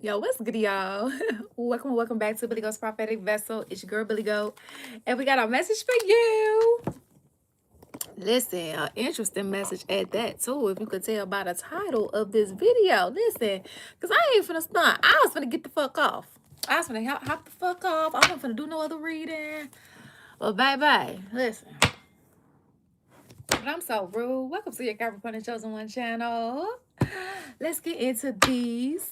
Yo, what's good, y'all? Welcome back to Billy Goat's Prophetic Vessel. It's your girl, Billy Goat. And we got a message for you. Listen, an interesting message at that, too, if you could tell by the title of this video. Listen, because I ain't finna stunt. I was finna get the fuck off. I was finna hop the fuck off. I wasn't finna do no other reading. But bye-bye. Listen. But I'm so rude. Welcome to your Capricorn and Chosen One channel. Let's get into these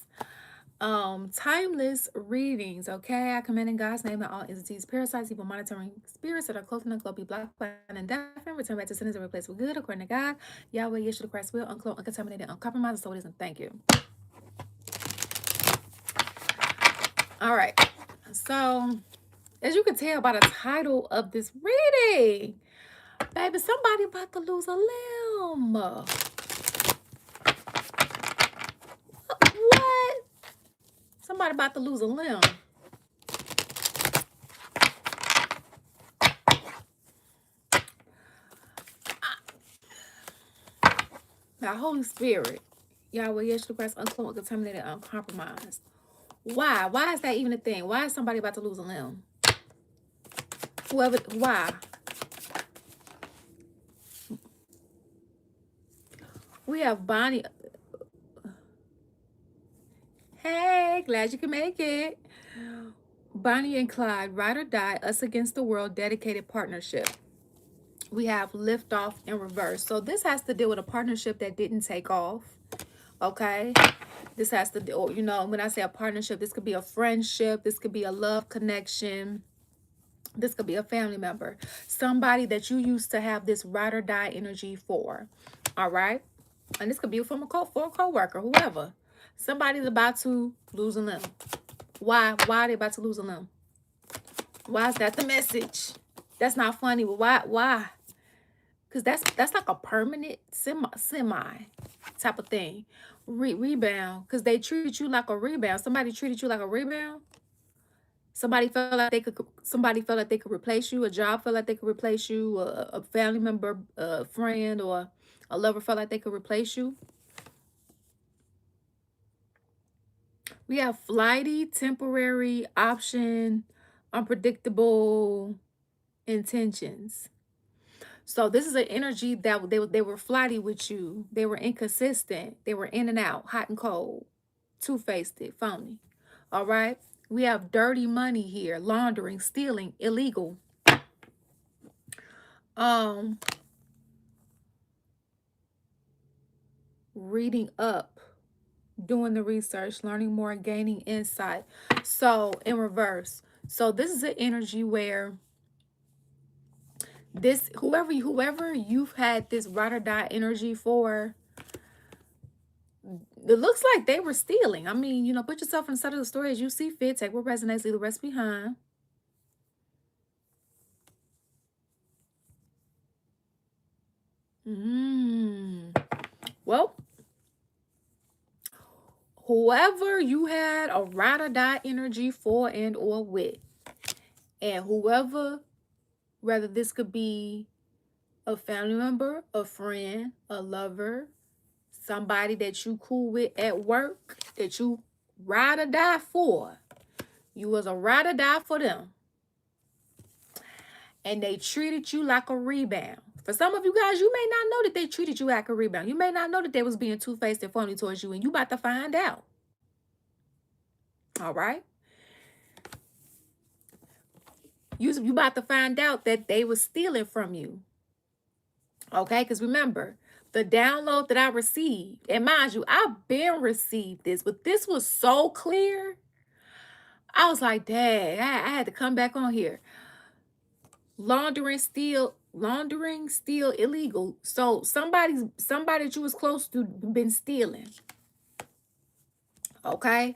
timeless readings. Okay, I command in God's name that all entities, parasites, evil monitoring spirits that are close in the globe be blocked by and deafened, return back to sinners and replaced with good according to God. Yahweh Yeshua Christ will, uncloak, uncontaminated, uncompromised. So it isn't. Thank you. All right, so as you can tell by the title of this reading, baby, somebody about to lose a limb. What? Somebody about to lose a limb. Now, Holy Spirit, Yahweh Yeshua Christ, uncloak, uncontaminated, uncompromised. Why? Why is that even a thing? Why is somebody about to lose a limb? Why? We have Bonnie. Hey, glad you can make it. Bonnie and Clyde, ride or die, us against the world, dedicated partnership. We have lift off in reverse. So this has to deal with a partnership that didn't take off. Okay. This has to do, you know, when I say a partnership, this could be a friendship. This could be a love connection. This could be a family member, somebody that you used to have this ride or die energy for. All right. And this could be from a co-worker, whoever. Somebody's about to lose a limb. Why? Why are they about to lose a limb? Why is that the message? That's not funny, but why? Because that's like a permanent semi type of thing. Rebound. Because they treat you like a rebound. Somebody treated you like a rebound. Somebody felt like they could replace you. A job felt like they could replace you. A family member, a friend, or a lover felt like they could replace you. We have flighty, temporary, option, unpredictable intentions. So this is an energy that they were flighty with you. They were inconsistent. They were in and out, hot and cold, two-faced, phony. All right. We have dirty money here, laundering, stealing, illegal. Reading up, doing the research, learning more, gaining insight. So in reverse. So this is an energy where this whoever you've had this ride or die energy for, it looks like they were stealing. I mean, you know, put yourself inside of the story as you see fit. Take what resonates, leave the rest behind. Well, whoever you had a ride or die energy for and or with, and whoever, whether this could be a family member, a friend, a lover, somebody that you cool with at work, that you ride or die for. You was a ride or die for them. And they treated you like a rebound. For some of you guys, you may not know that they treated you like a rebound. You may not know that they was being two-faced and phony towards you, and you about to find out. All right? You about to find out that they was stealing from you. Okay? Because remember, the download that I received, and mind you, I've been received this, but this was so clear. I was like, dang, I had to come back on here. Laundering, steal, illegal. So somebody that you was close to been stealing. Okay?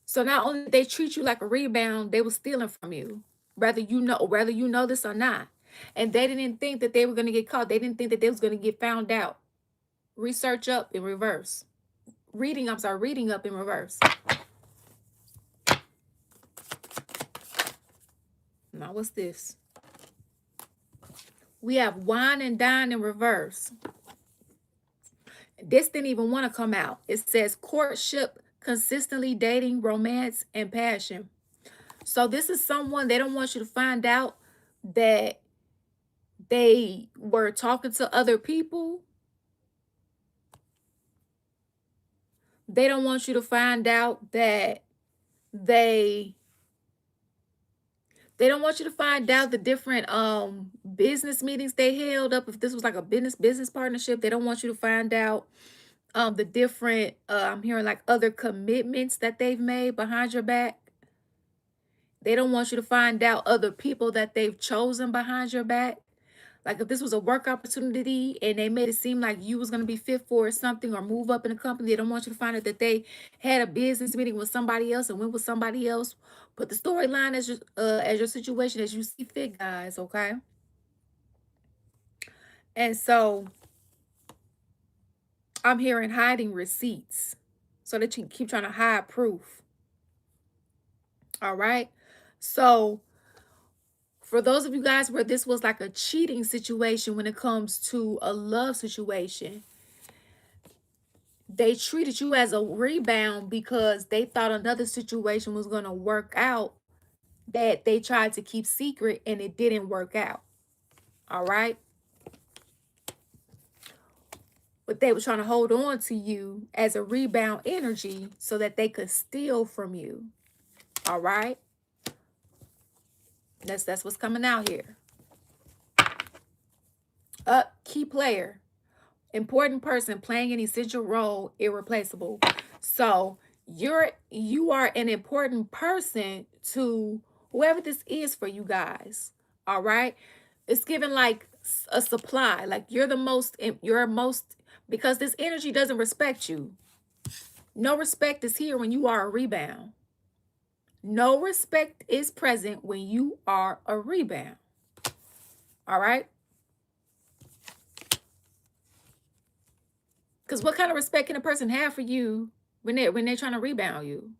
So not only did they treat you like a rebound, they were stealing from you. Whether you know this or not. And they didn't think that they were going to get caught. They didn't think that they was going to get found out. Research up in reverse. Reading up in reverse. Now what's this? We have wine and dine in reverse. This didn't even want to come out. It says courtship, consistently dating, romance, and passion. So this is someone, they don't want you to find out that they were talking to other people. They don't want you to find out that they they don't want you to find out the different business meetings they held up. If this was like a business partnership, they don't want you to find out the different I'm hearing like other commitments that they've made behind your back. They don't want you to find out other people that they've chosen behind your back. Like if this was a work opportunity and they made it seem like you was going to be fit for something or move up in the company, they don't want you to find out that they had a business meeting with somebody else and went with somebody else. Put the storyline as your situation as you see fit, guys, okay? And so I'm hearing hiding receipts so that you keep trying to hide proof. All right? So for those of you guys where this was like a cheating situation when it comes to a love situation, they treated you as a rebound because they thought another situation was going to work out that they tried to keep secret and it didn't work out. All right. But they were trying to hold on to you as a rebound energy so that they could steal from you. All right. That's what's coming out here. Key player. Important person playing an essential role, irreplaceable. So you are an important person to whoever this is for you guys. All right. It's given like a supply. Like you're most, because this energy doesn't respect you. No respect is here when you are a rebound. No respect is present when you are a rebound. All right. Because what kind of respect can a person have for you when they're trying to rebound you?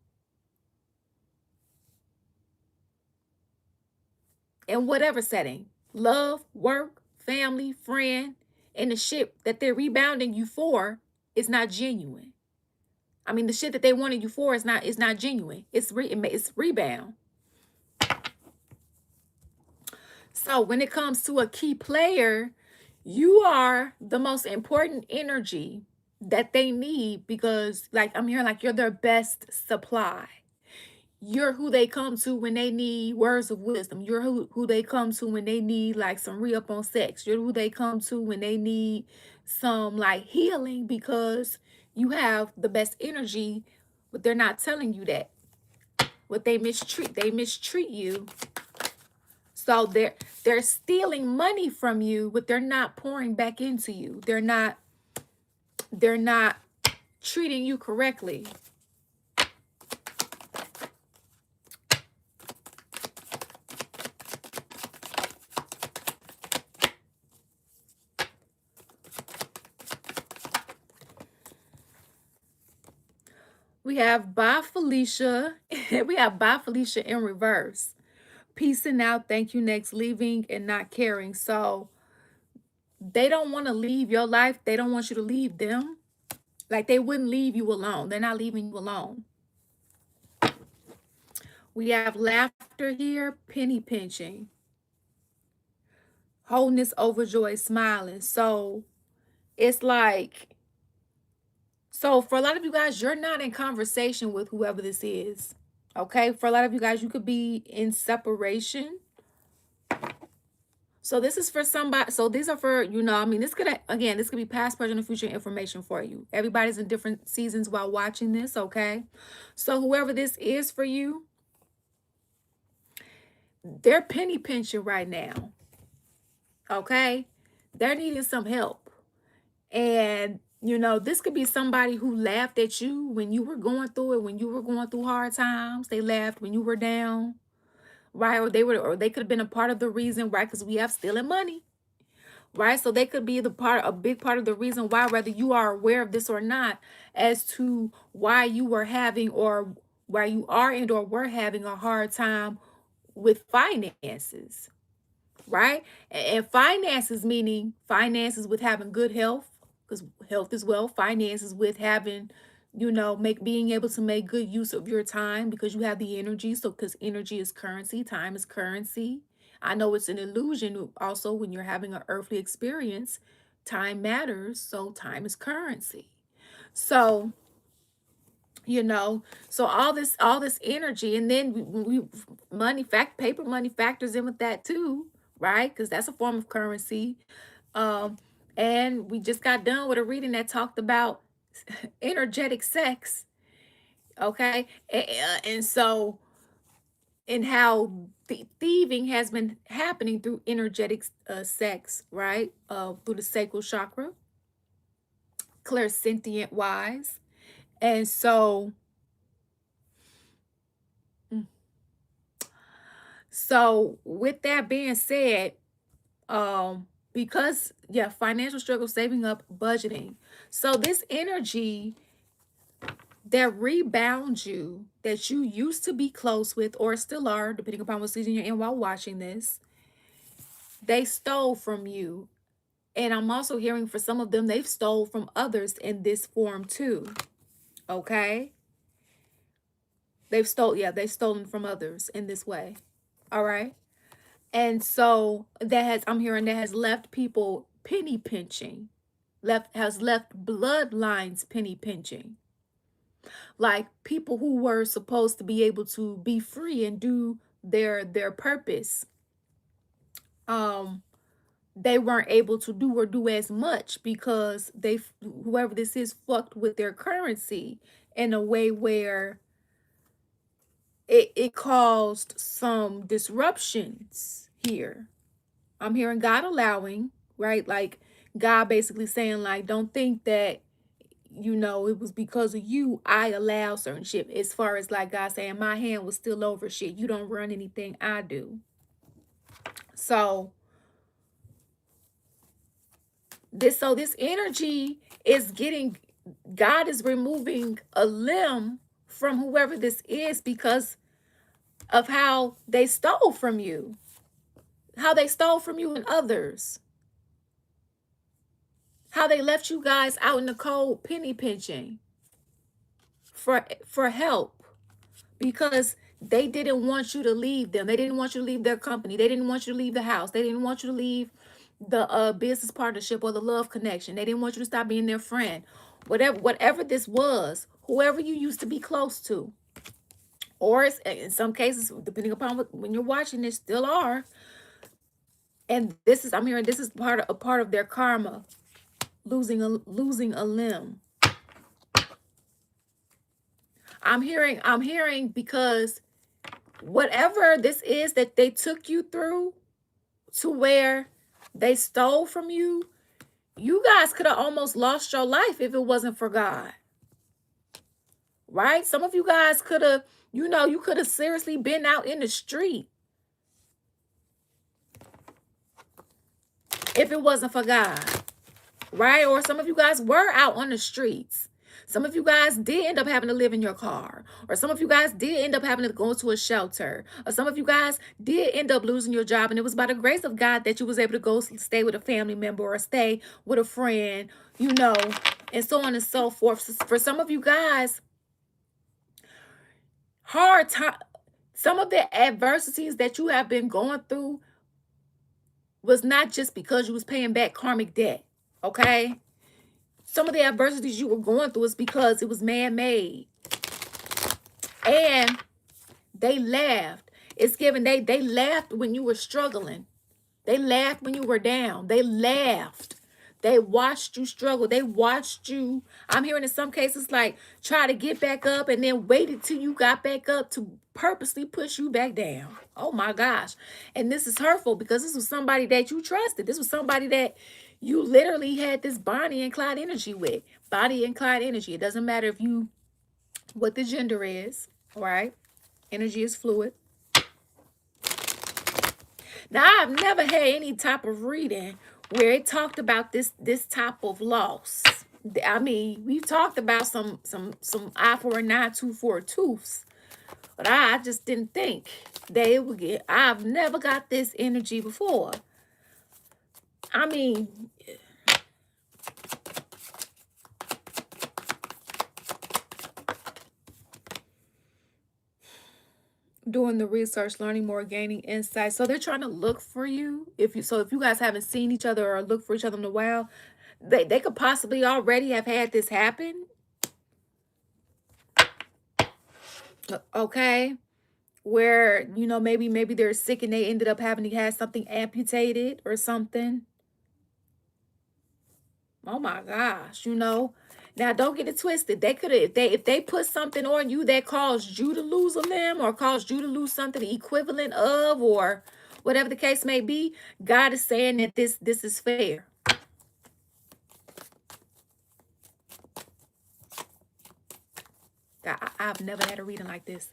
In whatever setting, love, work, family, friend, and the shit that they're rebounding you for is not genuine. I mean, the shit that they wanted you for is not genuine. It's rebound. So when it comes to a key player, you are the most important energy that they need because, like, I'm hearing like you're their best supply. You're who they come to when they need words of wisdom. You're who they come to when they need like some re-up on sex. You're who they come to when they need some like healing because you have the best energy, but they're not telling you that. What they mistreat you. So they're stealing money from you, but they're not pouring back into you. They're not treating you correctly. We have bye Felicia. We have bye Felicia in reverse. Peacing out, thank you next, leaving and not caring. So they don't want to leave your life. They don't want you to leave them. Like they wouldn't leave you alone. They're not leaving you alone. We have laughter here, penny pinching. Wholeness, overjoyed, smiling. So it's like, so for a lot of you guys, you're not in conversation with whoever this is. Okay? For a lot of you guys, you could be in separation. So this is for somebody. So these are for, I mean, this could be past, present, and future information for you. Everybody's in different seasons while watching this, okay? So whoever this is for you, they're penny pinching right now, okay? They're needing some help. And, this could be somebody who laughed at you when you were going through it, when you were going through hard times. They laughed when you were down, right? Or they could have been a part of the reason, right? Because we have stealing money. Right? So they could be a big part of the reason why, whether you are aware of this or not, as to why you were having or why you are and or were having a hard time with finances, right? And finances meaning finances with having good health, because health is wealth, finances with having, being able to make good use of your time because you have the energy. So, because energy is currency, time is currency. I know it's an illusion also when you're having an earthly experience, time matters. So, time is currency. So, so all this energy, and then paper money factors in with that too, right? Because that's a form of currency. um and we just got done with a reading that talked about energetic sex, okay? And so, and how thieving has been happening through energetic sex, right? Through the sacral chakra, clairsentient wise. And so, mm, so with that being said, because yeah, financial struggle, saving up, budgeting. So this energy that rebounds you, that you used to be close with or still are, depending upon what season you're in while watching this, they stole from you. And I'm also hearing for some of them, they've stole from others in this form too. Okay? They've stolen from others in this way. All right? And so I'm hearing that has left people penny pinching, has left bloodlines penny pinching. Like people who were supposed to be able to be free and do their purpose, um they weren't able to do or do as much because whoever this is fucked with their currency in a way where it caused some disruptions here. I'm hearing God allowing, right? Like God basically saying, like, don't think that, it was because of you I allow certain shit. As far as like God saying, my hand was still over shit. You don't run anything I do. So this energy is getting, God is removing a limb from whoever this is because of how they stole from you. How they stole from you and others. How they left you guys out in the cold penny pinching for help because they didn't want you to leave them. They didn't want you to leave their company. They didn't want you to leave the house. They didn't want you to leave the business partnership or the love connection. They didn't want you to stop being their friend. Whatever this was, whoever you used to be close to, or in some cases, depending upon when you're watching this, still are. And I'm hearing this is a part of their karma, losing a limb. I'm hearing because whatever this is that they took you through to where they stole from you, you guys could have almost lost your life if it wasn't for God. Right? Some of you guys could have, you could have seriously been out in the street if it wasn't for God. Right? Or some of you guys were out on the streets. Some of you guys did end up having to live in your car. Or some of you guys did end up having to go to a shelter. Or some of you guys did end up losing your job. And it was by the grace of God that you was able to go stay with a family member or stay with a friend, and so on and so forth. So for some of you guys, hard time, some of the adversities that you have been going through was not just because you was paying back karmic debt. Okay? Some of the adversities you were going through is because it was man-made. And they laughed. It's given, they laughed when you were struggling. They laughed when you were down. They laughed. They watched you struggle. They watched you, I'm hearing in some cases, like try to get back up and then waited till you got back up to purposely push you back down. Oh my gosh. And this is hurtful because this was somebody that you trusted. This was somebody that you literally had this Bonnie and Clyde energy with. Bonnie and Clyde energy. It doesn't matter what the gender is, right? Energy is fluid. Now, I've never had any type of reading where it talked about this type of loss. I mean, we've talked about some eye for an eye, tooth for a tooth, but I just didn't think that it would get. I've never got this energy before. I mean, Doing the research, learning more, gaining insight. So they're trying to look for you. If you guys haven't seen each other or looked for each other in a while, they could possibly already have had this happen. Okay. Where, you know, maybe they're sick and they ended up having to have something amputated or something. Oh my gosh, you know. Now don't get it twisted. They could have if they put something on you that caused you to lose a limb or caused you to lose something equivalent of, or whatever the case may be, God is saying that this is fair. I've never had a reading like this.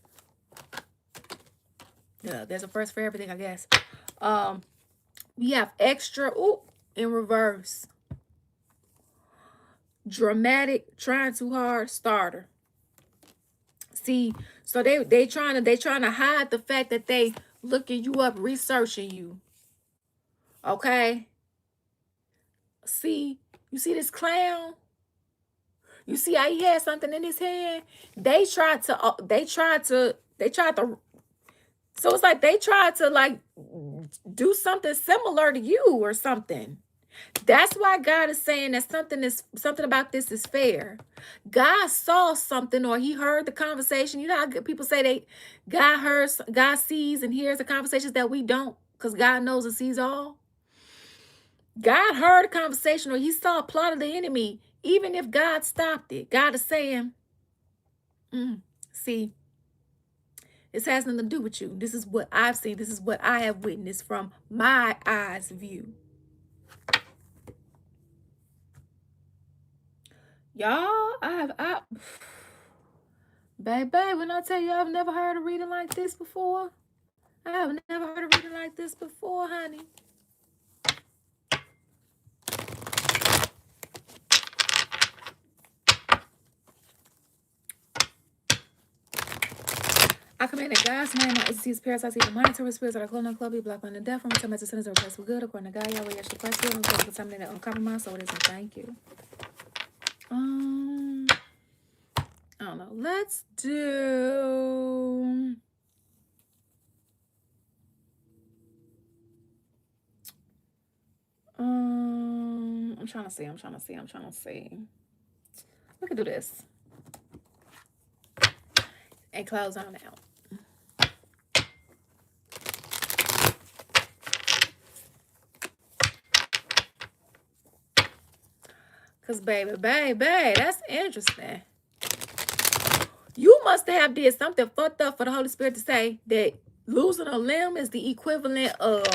Yeah, there's a first for everything, I guess. We have extra in reverse. Dramatic, trying too hard, starter. See, so they trying to hide the fact that they looking you up, researching you. Okay? See, you see this clown? You see how he had something in his hand? They tried to so it's like they tried to like do something similar to you or something. That's why God is saying that something about this is fair. God saw something, or he heard the conversation. You know how people say God sees and hears the conversations that we don't, because God knows and sees all. God heard a conversation, or he saw a plot of the enemy. Even if God stopped it, God is saying, see, this has nothing to do with you. This is what I've seen. This is what I have witnessed from my eyes view. Y'all, baby, when I tell you I've never heard a reading like this before. I have never heard a reading like this before, honey. I command in God's name, I disease, parasites, even monetary spirits that are cloning club, be blocked on the death from the time as the sinners are replaced for good, according to God, Yahweh, Yeshua Christ, healing, and contaminated, uncompromised, so it is, and thank you. I don't know. Let's do... I'm trying to see. We can do this. And close on out. Because, baby, that's interesting. You must have did something fucked up for the Holy Spirit to say that losing a limb is the equivalent of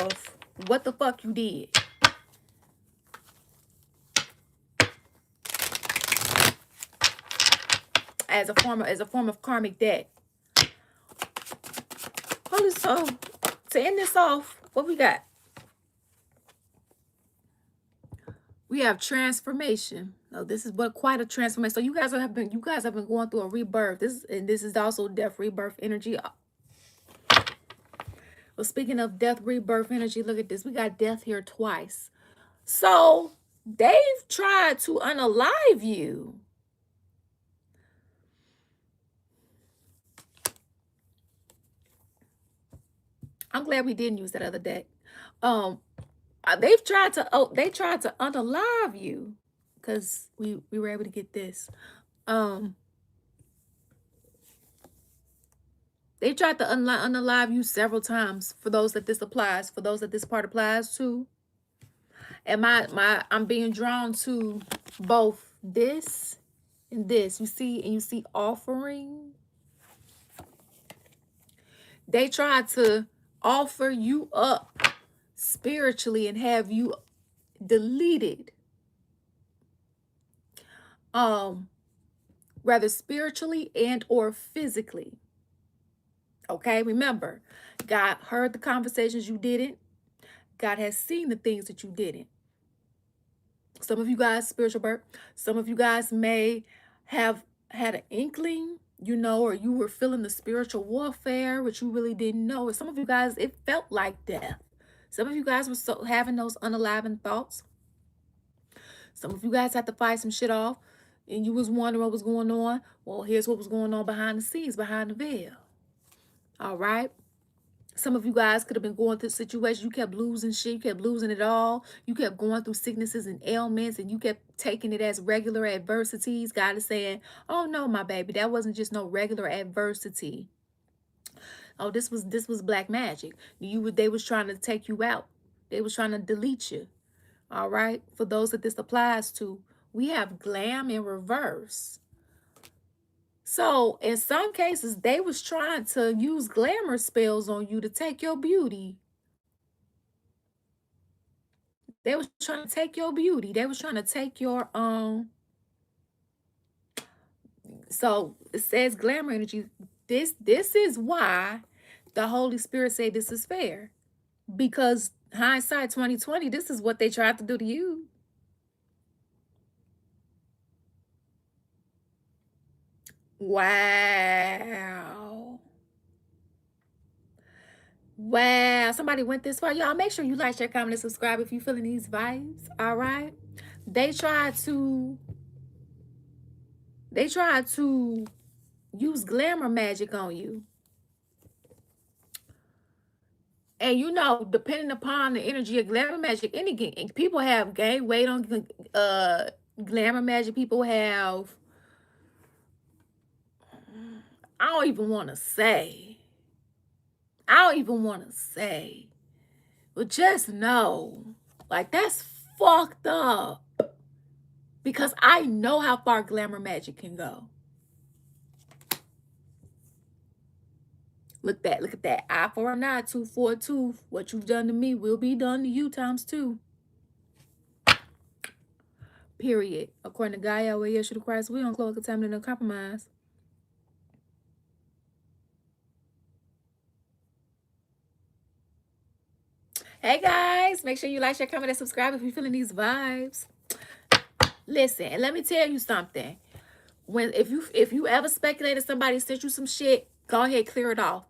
what the fuck you did. As a form of karmic debt. Holy soul. To end this off, what we got? We have transformation. Oh, this is quite a transformation. So you guys have been going through a rebirth. This is also death rebirth energy. Well, speaking of death rebirth energy, look at this. We got death here twice. So they've tried to unalive you. I'm glad we didn't use that other deck. They tried to unalive you, because we were able to get this. They tried to unalive you several times. For those that this applies, for those that this part applies to. And I'm being drawn to both this and this. You see offering. They tried to offer you up spiritually and have you deleted. Rather spiritually and or physically. Okay, remember, God heard the conversations you didn't. God has seen the things that you didn't. Some of you guys, spiritual birth, some of you guys may have had an inkling, you know, or you were feeling the spiritual warfare, which you really didn't know. Or some of you guys, it felt like death. Some of you guys were having those unaliving thoughts. Some of you guys had to fight some shit off, and you was wondering what was going on. Well, here's what was going on behind the scenes, behind the veil. All right. Some of you guys could have been going through situations. You kept losing shit. You kept losing it all. You kept going through sicknesses and ailments, and you kept taking it as regular adversities. God is saying, "Oh no, my baby, that wasn't just no regular adversity. Oh, this was black magic. They was trying to take you out. They was trying to delete you." All right. For those that this applies to, we have glam in reverse. So in some cases, they was trying to use glamour spells on you to take your beauty. They was trying to take your beauty. They was trying to take your so it says glamour energy. This is why the Holy Spirit said this is fair. Because hindsight 2020, this is what they tried to do to you. Wow. Wow. Somebody went this far. Y'all make sure you like, share, comment, and subscribe if you feeling these vibes. All right. They tried to use glamour magic on you. And you know, depending upon the energy of glamour magic, people have gained weight on glamour magic. People have, I don't even want to say. But just know, like, that's fucked up. Because I know how far glamour magic can go. Look at that. Eye for an eye, tooth for a tooth. What you've done to me will be done to you ×2. Period. According to God, Yahweh, Yeshua Christ, we don't close contaminate and compromise. Hey guys, make sure you like, share, comment, and subscribe if you're feeling these vibes. Listen, let me tell you something. If you ever speculated somebody sent you some shit, go ahead, clear it off.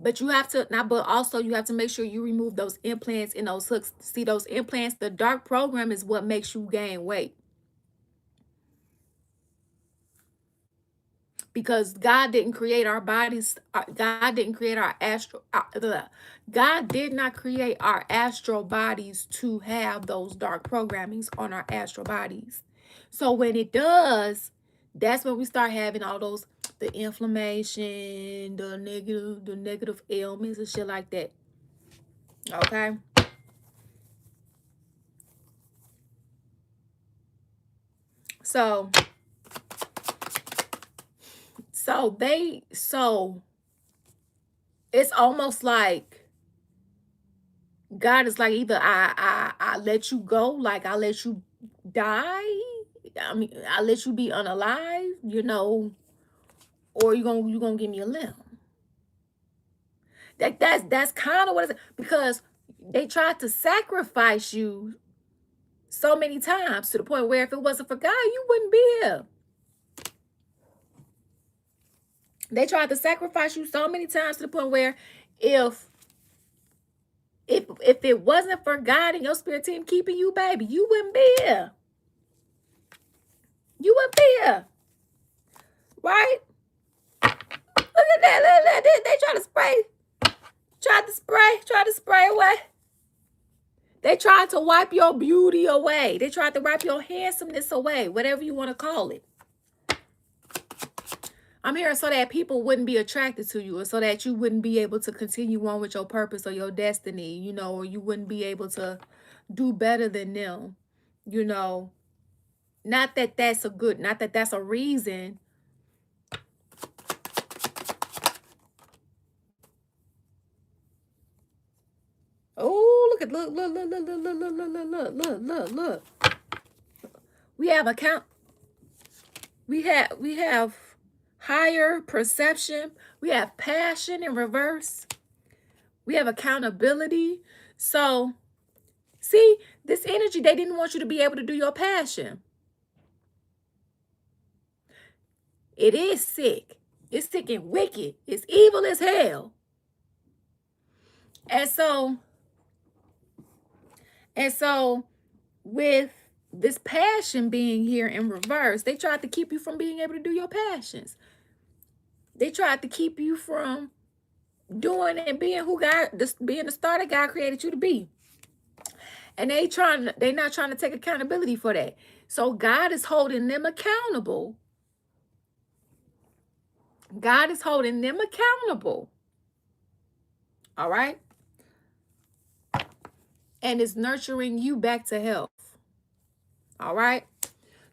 But you have to but also you have to make sure you remove those implants and those hooks. See, those implants, the dark program is what makes you gain weight. Because God didn't create our bodies. God didn't create our astral. God did not create our astral bodies to have those dark programmings on our astral bodies. So when it does, that's when we start having all those, the inflammation, the negative ailments and shit like that. Okay. So it's almost like God is like, either I let you go, like I let you die. I mean, I let you be unalive, you know, or you gonna give me a limb. That's kind of what it's, because they tried to sacrifice you so many times to the point where if it wasn't for God, you wouldn't be here. They tried to sacrifice you so many times to the point where if it wasn't for God and your spirit team keeping you, baby, you wouldn't be here. You wouldn't be here. Right? Look at that. They try to spray away. They tried to wipe your beauty away. They tried to wipe your handsomeness away, whatever you want to call it. I'm here so that people wouldn't be attracted to you, or so that you wouldn't be able to continue on with your purpose or your destiny, you know, or you wouldn't be able to do better than them, you know. Not that that's a reason. Oh, look. We have higher perception. We have passion in reverse. We have accountability. So, see, this energy, they didn't want you to be able to do your passion. It is sick. It's sick and wicked. It's evil as hell. And so with this passion being here in reverse, they tried to keep you from being able to do your passions. They tried to keep you from doing and being who God, being the star that God created you to be. And they're not trying to take accountability for that. So God is holding them accountable. God is holding them accountable. All right. And is nurturing you back to health. All right.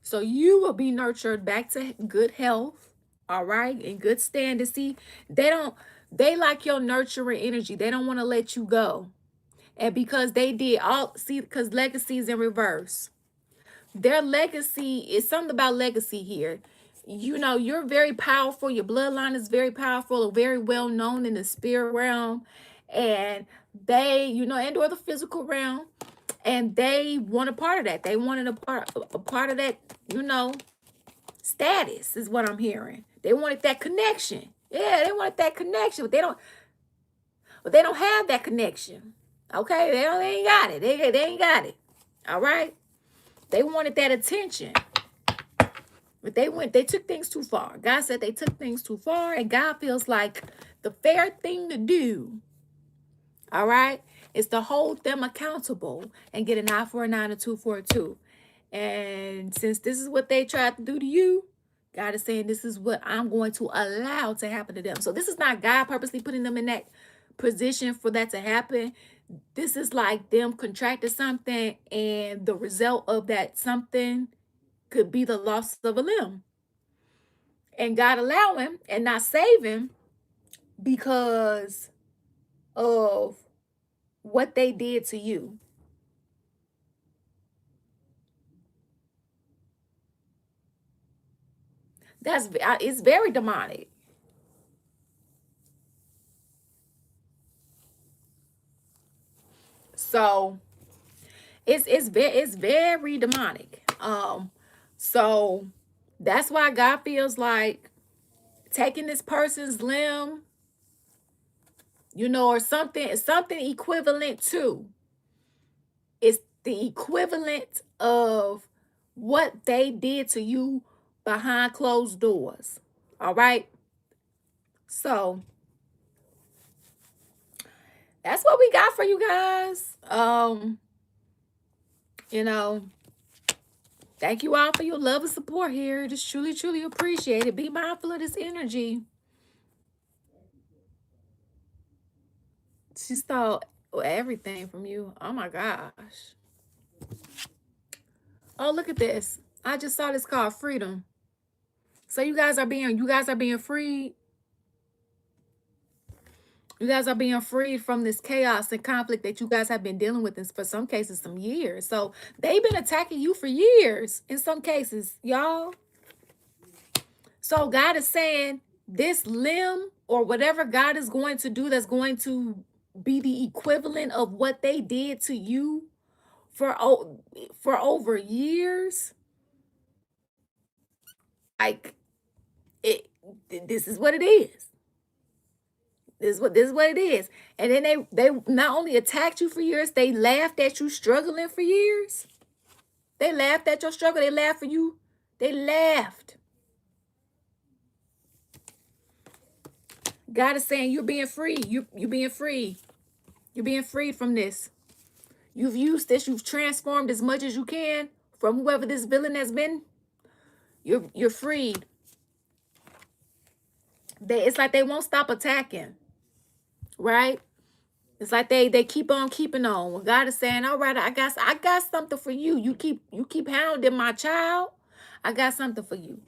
So you will be nurtured back to good health. All right. In good standing. See, they like your nurturing energy. They don't want to let you go. And because they did all, see, because legacy is in reverse. Their legacy is something about legacy here. You know, you're very powerful. Your bloodline is very powerful, very well known in the spirit realm. And they, and or the physical realm. And they want a part of that. They wanted a part of that, status is what I'm hearing. They wanted that connection. Yeah, they wanted that connection, but they don't have that connection. Okay, they ain't got it. They ain't got it. All right. They wanted that attention. But they took things too far. God said they took things too far, and God feels like the fair thing to do, all right, is to hold them accountable and get an eye for an eye and a tooth for a tooth. And since this is what they tried to do to you, God is saying this is what I'm going to allow to happen to them. So this is not God purposely putting them in that position for that to happen. This is like them contracted something, and the result of that something could be the loss of a limb. And God allow him and not save him because of what they did to you. It's very demonic. So it's very demonic. So that's why God feels like taking this person's limb, or something equivalent to. It's the equivalent of what they did to you behind closed doors. All right. So that's what we got for you guys. You know, thank you all for your love and support here. Just truly, truly appreciate it. Be mindful of this energy. She stole everything from you. Oh my gosh. Oh, look at this. I just saw this called freedom. So you guys are being freed. You guys are being freed from this chaos and conflict that you guys have been dealing with in, for some cases, some years. So they've been attacking you for years in some cases, y'all. So God is saying this limb or whatever God is going to do that's going to be the equivalent of what they did to you for over years. Like it, this is what it is. This is what it is. And then they not only attacked you for years, they laughed at you struggling for years. They laughed at your struggle. They laughed for you. They laughed. God is saying you're being free. You're being free. You're being freed from this. You've used this. You've transformed as much as you can from whoever this villain has been. You're freed. It's like they won't stop attacking, right? It's like they keep on keeping on. When God is saying, "All right, I got something for you. You keep hounding my child. I got something for you."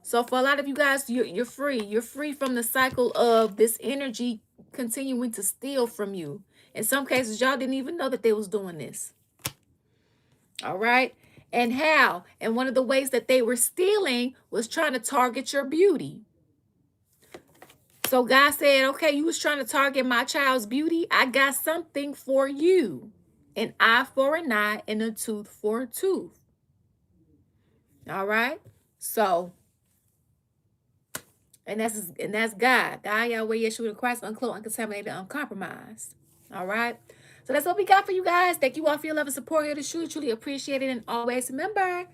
So for a lot of you guys, you're free. You're free from the cycle of this energy continuing to steal from you. In some cases, y'all didn't even know that they was doing this. All right. And how? And one of the ways that they were stealing was trying to target your beauty. So God said, okay, you was trying to target my child's beauty. I got something for you. An eye for an eye and a tooth for a tooth. All right. So, and that's God. God, Yahweh, Yeshua, Christ, uncloaked, uncontaminated, uncompromised. All right. So that's what we got for you guys. Thank you all for your love and support here. To truly, truly appreciate it. And always remember,